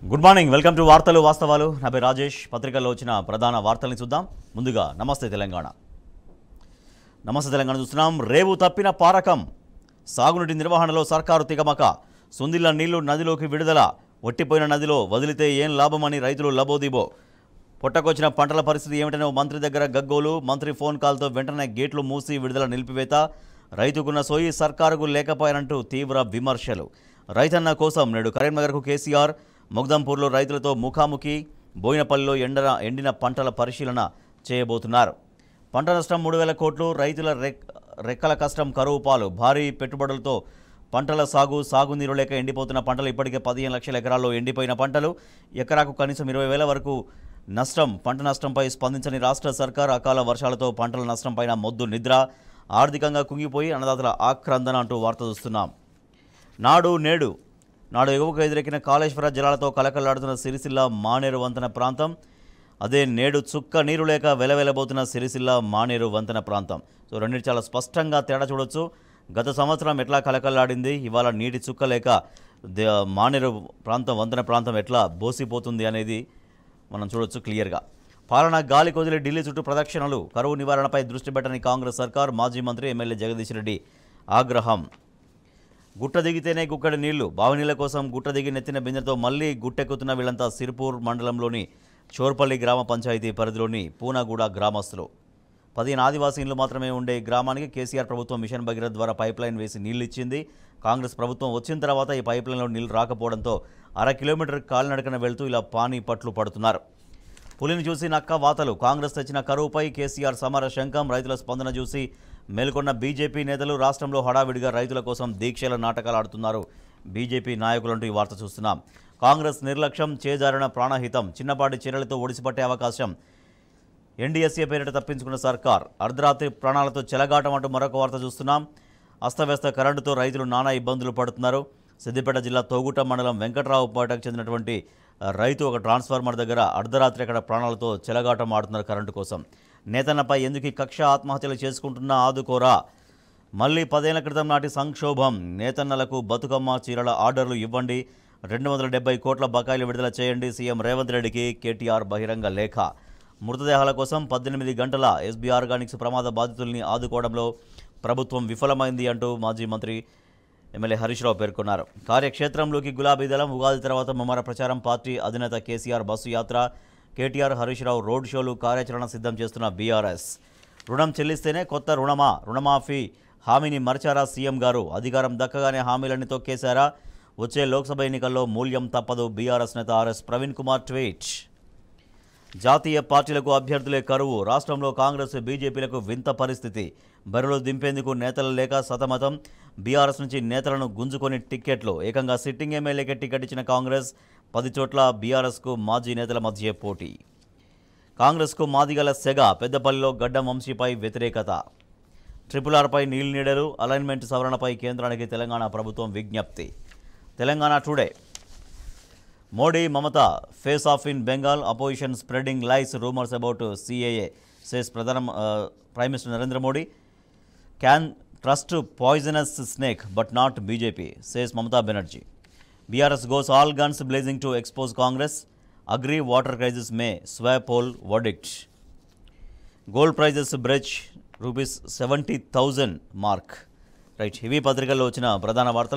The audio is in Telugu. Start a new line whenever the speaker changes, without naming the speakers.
గుడ్ మార్నింగ్, వెల్కమ్ టు వార్తలు వాస్తవాలు. నా పేరు రాజేష్. పత్రికల్లో వచ్చిన ప్రధాన వార్తల్ని చూద్దాం. ముందుగా నమస్తే తెలంగాణ. నమస్తే తెలంగాణ చూస్తున్నాం. రేవు తప్పిన పారకం, సాగునీటి నిర్వహణలో సర్కారు తికమక, సుందిల్ల నీళ్లు నదిలోకి విడుదల, ఒట్టిపోయిన నదిలో వదిలితే ఏం లాభమని రైతులు లబోదిబో, పొట్టకొచ్చిన పంటల పరిస్థితి ఏమిటనో మంత్రి దగ్గర గగ్గోలు, మంత్రి ఫోన్ కాల్తో వెంటనే గేట్లు మూసి విడుదల నిలిపివేత, రైతుకున్న సోయి సర్కారుకు లేకపోయారంటూ తీవ్ర విమర్శలు. రైతన్న కోసం నేడు కరీంనగర్కు కేసీఆర్, మొగ్దంపూర్లో రైతులతో ముఖాముఖి, బోయినపల్లిలో ఎండిన పంటల పరిశీలన చేయబోతున్నారు. పంట నష్టం 3,000 కోట్లు, రైతుల రెక్కల కష్టం కరువు పాలు, భారీ పెట్టుబడులతో పంటల సాగునీరు లేక ఎండిపోతున్న పంటలు. ఇప్పటికే 15 లక్షల ఎకరాల్లో ఎండిపోయిన పంటలు, ఎకరాకు కనీసం 20,000 వరకు నష్టం. పంట నష్టంపై స్పందించని రాష్ట్ర సర్కార్, అకాల వర్షాలతో పంటల నష్టంపైన మొద్దు నిద్ర, ఆర్థికంగా కుంగిపోయి అన్నదాతల ఆక్రందన అంటూ వార్త చూస్తున్నాం. నాడు ఎగువకు ఎదురెక్కిన కాళేశ్వర జలాలతో కలకలాడుతున్న సిరిసిల్ల మానేరు వంతెన ప్రాంతం. అదే నేడు చుక్క నీరు లేక వెలవెలబోతున్న సిరిసిల్ల మానేరు వంతెన ప్రాంతం. సో రెండింటి చాలా స్పష్టంగా తేడా చూడొచ్చు. గత సంవత్సరం ఎట్లా కలకలాడింది, ఇవాళ నీటి చుక్క లేక మానేరు ప్రాంతం, వంతెన ప్రాంతం ఎట్లా బోసిపోతుంది అనేది మనం చూడొచ్చు క్లియర్గా. పాలన గాలి కొదిలి ఢిల్లీ చుట్టూ ప్రదక్షిణలు, కరువు నివారణపై దృష్టి పెట్టని కాంగ్రెస్ సర్కార్, మాజీ మంత్రి ఎమ్మెల్యే జగదీష్ రెడ్డి ఆగ్రహం. గుట్ట దిగితేనే గుక్కడి నీళ్లు, బావినీళ్ల కోసం గుట్ట దిగి నెత్తిన బిందెతో మళ్లీ గుట్టెక్కుతున్న వీళ్ళంతా సిర్పూర్ మండలంలోని చోర్పల్లి గ్రామ పంచాయతీ పరిధిలోని పూనాగూడ గ్రామస్తులు. 15 ఆదివాసీ ఇండ్లు మాత్రమే ఉండే గ్రామానికి కేసీఆర్ ప్రభుత్వం మిషన్ భగీరథ ద్వారా పైప్లైన్ వేసి నీళ్లు ఇచ్చింది. కాంగ్రెస్ ప్రభుత్వం వచ్చిన తర్వాత ఈ పైప్లైన్లో నీళ్లు రాకపోవడంతో 1/2 కిలోమీటర్ కాలినడకన వెళ్తూ ఇలా పానీ పట్లు పడుతున్నారు. పులిని చూసి నక్క వాతలు, కాంగ్రెస్ తెచ్చిన కరువుపై కేసీఆర్ సమర శంఖం, రైతుల స్పందన చూసి మేల్కొన్న బీజేపీ నేతలు. రాష్ట్రంలో హడావిడిగా రైతుల కోసం దీక్షల నాటకాలు ఆడుతున్నారు బీజేపీ నాయకులంటూ ఈ వార్త చూస్తున్నాం. కాంగ్రెస్ నిర్లక్ష్యం, చేజారిన ప్రాణహితం, చిన్నపాటి చర్యలతో ఒడిసిపట్టే అవకాశం. ఎన్డీఎస్ఏ పేరిట తప్పించుకున్న సర్కార్, అర్ధరాత్రి ప్రాణాలతో చెలగాటం అంటూ మరొక వార్త చూస్తున్నాం. అస్తవ్యస్త కరెంటుతో రైతులు నానా ఇబ్బందులు పడుతున్నారు. సిద్దిపేట జిల్లా తోగుట మండలం వెంకట్రావుపేటకు చెందినటువంటి రైతు ఒక ట్రాన్స్ఫార్మర్ దగ్గర అర్ధరాత్రి అక్కడ ప్రాణాలతో చెలగాటం ఆడుతున్నారు కరెంటు కోసం. నేతన్నపై ఎందుకు కక్ష, ఆత్మహత్యలు చేసుకుంటున్నా ఆదుకోరా, మళ్ళీ 10 ఏళ్ల క్రితం నాటి సంక్షోభం. నేతన్నలకు బతుకమ్మ చీరల ఆర్డర్లు ఇవ్వండి, 270 కోట్ల బకాయిలు విడుదల చేయండి, సీఎం రేవంత్ రెడ్డికి కేటీఆర్ బహిరంగ లేఖ. మృతదేహాల కోసం 18 గంటల ఎస్బీ ఆర్గానిక్స్ ప్రమాద బాధితుల్ని ఆదుకోవడంలో ప్రభుత్వం విఫలమైంది అంటూ మాజీ మంత్రి ఎమ్మెల్యే హరీష్ రావు పేర్కొన్నారు. కార్యక్షేత్రంలోకి గులాబీ దళం, ఉగాది తర్వాత ముమ్మర ప్రచారం. పార్టీ అధినేత కేసీఆర్ బస్సు యాత్ర, కేటీఆర్ హరీష్ రావు రోడ్ షోలు, కార్యాచరణ సిద్ధం చేస్తున్న బీఆర్ఎస్. రుణం చెల్లిస్తేనే కొత్త రుణమాఫీ హామీని మర్చారా సీఎం గారు, అధికారం దక్కగానే హామీలన్నీ తొక్కేశారా, వచ్చే లోక్సభ ఎన్నికల్లో మూల్యం తప్పదు. బీఆర్ఎస్ నేత ఆర్ఎస్ ప్రవీణ్ కుమార్ ట్వీట్. జాతీయ పార్టీలకు అభ్యర్థులే కరువు, రాష్ట్రంలో కాంగ్రెస్ బీజేపీలకు వింత పరిస్థితి, బరిలో దింపేందుకు నేతలు లేక సతమతం. బీఆర్ఎస్ నుంచి నేతలను గుంజుకొని టిక్కెట్లు, ఏకంగా సిట్టింగ్ ఎమ్మెల్యేకే టికెట్ ఇచ్చిన కాంగ్రెస్. 10 చోట్ల బీఆర్ఎస్కు మాజీ నేతల మధ్య పోటీ. కాంగ్రెస్కు మాదిగల సెగ, పెద్దపల్లిలో గడ్డం వంశీపై వ్యతిరేకత. RRRపై నీళ్లు, అలైన్మెంట్ సవరణపై కేంద్రానికి తెలంగాణ ప్రభుత్వం విజ్ఞప్తి. Telangana today. Modi Mamata face of in Bengal, opposition spreading lies, rumours about CAA, says prime minister Narendra Modi. Can trust poisonous snake but not BJP, says Mamata Banerjee. BRS goes all guns blazing to expose Congress. Agree water crisis may sway poll verdict. Gold prices breach ₹70,000 mark. Right, ఇవి పత్రికల్లో వచ్చిన ప్రధాన వార్తలు.